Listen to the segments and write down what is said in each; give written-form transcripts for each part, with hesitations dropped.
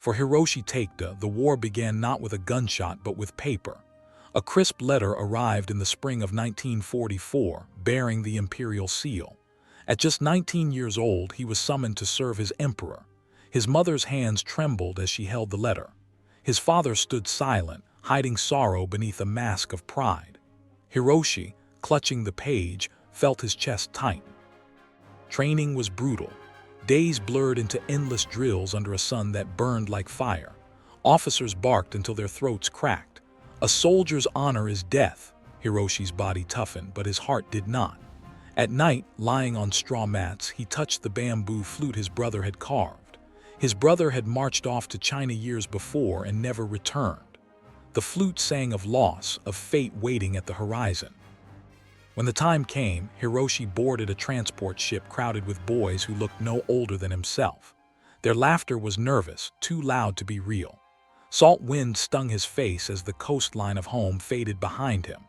For Hiroshi Takedo, the war began not with a gunshot but with paper. A crisp letter arrived in the spring of 1944, bearing the imperial seal. At just 19 years old, he was summoned to serve as emperor. His mother's hands trembled as she held the letter. His father stood silent, hiding sorrow beneath a mask of pride. Hiroshi, clutching the page, felt his chest tighten. Training was brutal. Days blurred into endless drills under a sun that burned like fire. Officers barked until their throats cracked. A soldier's honor is death. Hiroshi's body toughened, but his heart did not. At night, lying on straw mats, he touched the bamboo flute his brother had carved. His brother had marched off to China years before and never returned. The flute sang of loss, of fate waiting at the horizon. When the time came, Hiroshi boarded a transport ship crowded with boys who looked no older than himself. Their laughter was nervous, too loud to be real. Salt wind stung his face as the coastline of home faded behind him.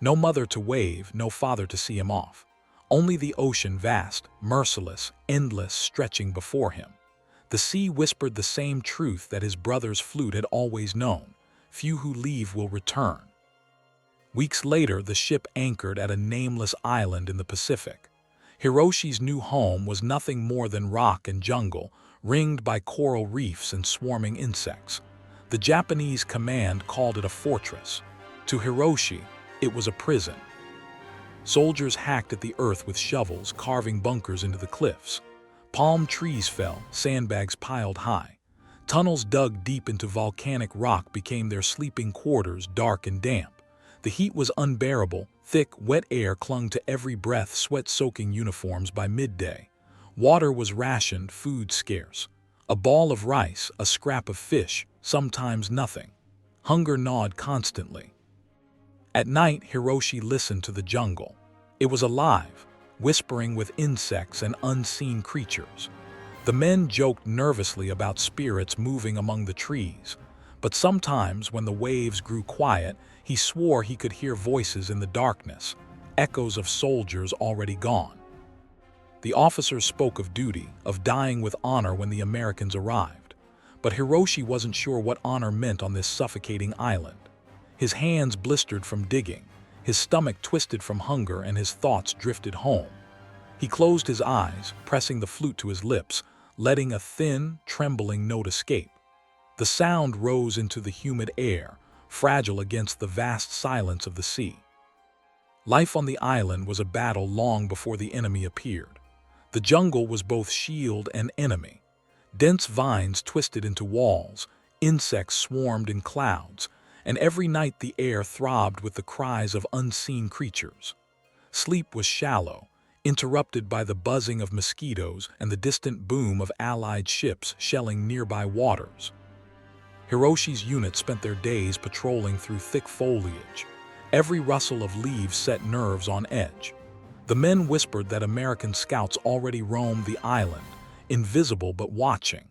No mother to wave, no father to see him off. Only the ocean vast, merciless, endless, stretching before him. The sea whispered the same truth that his brother's flute had always known. Few who leave will return. Weeks later, the ship anchored at a nameless island in the Pacific. Hiroshi's new home was nothing more than rock and jungle, ringed by coral reefs and swarming insects. The Japanese command called it a fortress. To Hiroshi, it was a prison. Soldiers hacked at the earth with shovels, carving bunkers into the cliffs. Palm trees fell, sandbags piled high. Tunnels dug deep into volcanic rock became their sleeping quarters, dark and damp. The heat was unbearable. Thick, wet air clung to every breath, sweat-soaking uniforms by midday. Water was rationed, food scarce. A ball of rice, a scrap of fish, sometimes nothing. Hunger gnawed constantly. At night, Hiroshi listened to the jungle. It was alive, whispering with insects and unseen creatures. The men joked nervously about spirits moving among the trees. But sometimes, when the waves grew quiet, he swore he could hear voices in the darkness, echoes of soldiers already gone. The officers spoke of duty, of dying with honor when the Americans arrived. But Hiroshi wasn't sure what honor meant on this suffocating island. His hands blistered from digging, his stomach twisted from hunger, and his thoughts drifted home. He closed his eyes, pressing the flute to his lips, letting a thin, trembling note escape. The sound rose into the humid air, fragile against the vast silence of the sea. Life on the island was a battle long before the enemy appeared. The jungle was both shield and enemy. Dense vines twisted into walls, insects swarmed in clouds, and every night the air throbbed with the cries of unseen creatures. Sleep was shallow, interrupted by the buzzing of mosquitoes and the distant boom of Allied ships shelling nearby waters. Hiroshi's unit spent their days patrolling through thick foliage. Every rustle of leaves set nerves on edge. The men whispered that American scouts already roamed the island, invisible but watching.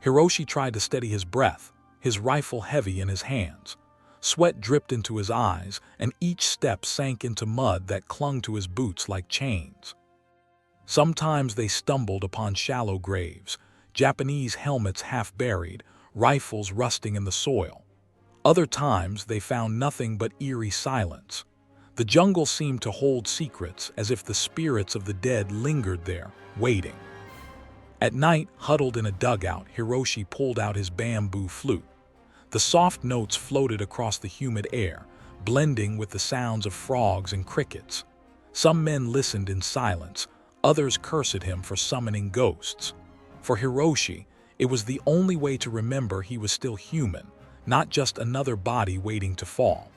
Hiroshi tried to steady his breath, his rifle heavy in his hands. Sweat dripped into his eyes, and each step sank into mud that clung to his boots like chains. Sometimes they stumbled upon shallow graves, Japanese helmets half buried, rifles rusting in the soil. Other times they found nothing but eerie silence. The jungle seemed to hold secrets, as if the spirits of the dead lingered there, waiting. At night, huddled in a dugout, Hiroshi pulled out his bamboo flute. The soft notes floated across the humid air, blending with the sounds of frogs and crickets. Some men listened in silence, others cursed him for summoning ghosts. For Hiroshi, it was the only way to remember he was still human, not just another body waiting to fall.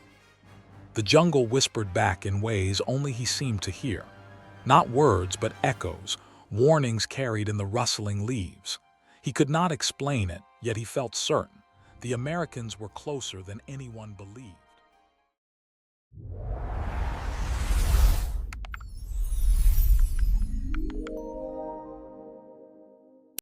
The jungle whispered back in ways only he seemed to hear. Not words, but echoes, warnings carried in the rustling leaves. He could not explain it, yet he felt certain. The Americans were closer than anyone believed.